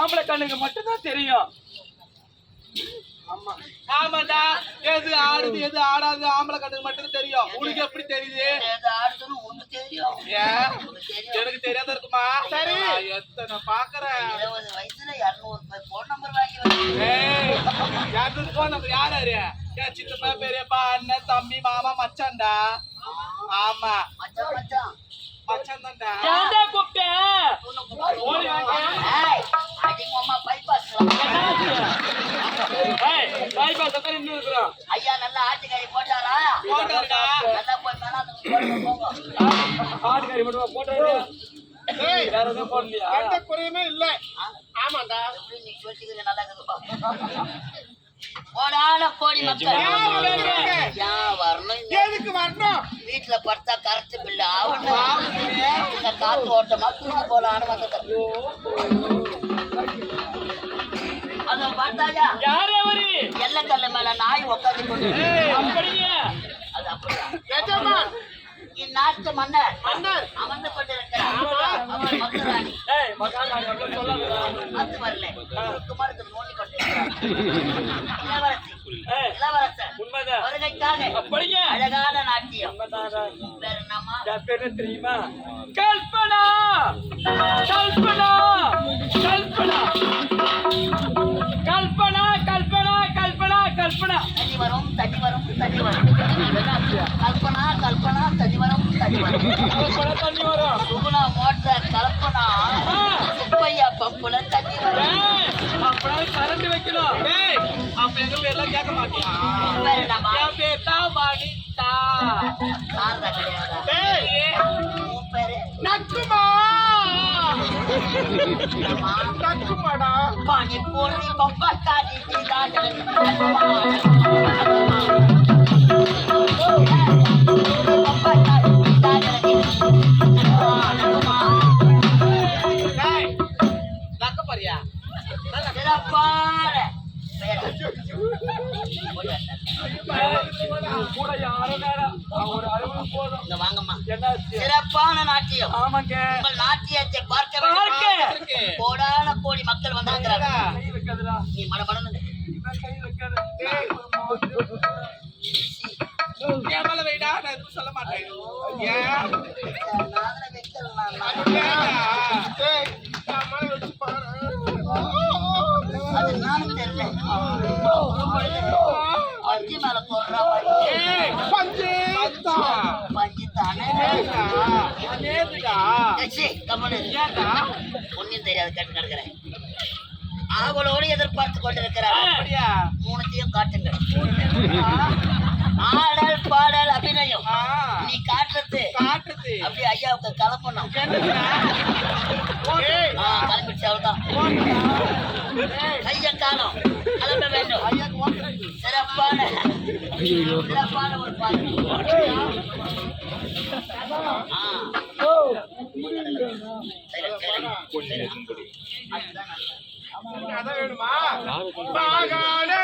ஆம்பளை கண்ணுக்கு மட்டும் தான் தெரியும். ஆமாடா, எது ஆடுது எது ஆடாது ஆம்பளை கண்ணுக்கு மட்டும் தெரியும். உனக்கு எப்படி தெரியுது? எனக்கு தெரியாத இருக்குமா? சரி, எத்தனை பாக்குறேன். 20 வயசுல 200 போன் நம்பர் வாங்கி 200 போன் நம்பர் யாரு? என் சித்தப்பா பெரியப்பா அண்ணன் தம்பி மாமா மச்சான்டா. ஆமா மச்சான் மச்சான் மச்சான் தான்டா. ஏன்டா கூப்பிட்டேன்? ஓடி வாங்க. அம்மா பைபாஸ் பைபாஸ் உட்கார்ந்து நின்னு இருக்கறோம். ஐயா நல்லா ஆட்டுக்காரி போட்டாரா? போட்டாருடா. நல்லா போய் கலாத்து போங்க. ஆட்டுக்காரி மட்டும் போட்டாரு. ஏய் வேற எதுவும் போடலையா? எந்த குறையுமே இல்ல. ஆமாடா. எப்படி நீ சொல்லிக்கிற நல்லா இருக்குது. போடான கோடி மக்கள் வரணும். எதுக்கு வரணும்? வீட்டுல படுத்தா கரெக்ட் பில்லு ஆகணும். இந்த காத்து ஓட்டமா தூக்கி போலான்னு வந்துட்டேன். அத பார்த்தாயா? யாரு அவரு? எல்லக்கல்ல மேல நாய் உட்காந்து கொண்டு. அப்படியே அது அப்படியா? இந்நாட்டு மன்னர் அமர்ந்து கொண்டிருக்கிறார். அவர் மகாராணி. அது வரல. குமாரத்தை நோண்டி கொண்டிருக்கிறார். இளவரசர் வருகைக்காக அப்படியே அழகான நாட்டியம். வேற என்னமா? பேரு தெரியுமா? கல்பனா கல்பனா கல்பனா கல்பனா கல்பனா கல்பனா கல்பனா. தண்ணி வரும் தண்ணி வரும் தண்ணி வரும். கல்பனா கல்பனா தண்ணி வரும் தண்ணி வரும். தண்ணி வரும். சுகுணா மோட்டார் கல்பனா சுப்பையா பம்புல தண்ணி வரும். அப்படியே கரண்ட் வைக்கணும். அப்ப எங்க பேர்லாம் கேட்க மாட்டியா? என் பேர் தான் வனிதா. உன் பேரு நக்குமா நக்குமாடா. பானி பூரி பப்பா காடி நக்கப்பறியா? கூட யாரும் வேணாம். ஒரு அறிவு போதும். வாங்கம்மா. சிறப்பான நாட்டியம். ஆமாங்க. உங்கள் நாட்டியத்தை பார்க்க கோடான கோடி மக்கள் வந்திருக்கிறாங்க. நீ மடமடன்னு கை வைக்காது. கேமல வைடா, நான் எதுவும் சொல்ல மாட்டேன். அது நானும் தெரியல. பஞ்சு மேல போடுறா பஞ்சு தானே. ஒன்னும் தெரியாது கேட்டு கிடக்குறேன். அவளோடு எதிர்பார்த்து கொண்டிருக்கிறார். மூணுத்தையும் காட்டுங்க. ஆடல் பாடல் அபிநயம். நீ காட்டுறது அப்படி ஐயாவுக்கு கலப்பணும். கிளம்பிடுச்சு அவள்தான். கைய காலம் கிளம்ப வேண்டும். சிறப்பான சிறப்பான ஒரு பாட்டு. அதான் வேணுமா? மகானே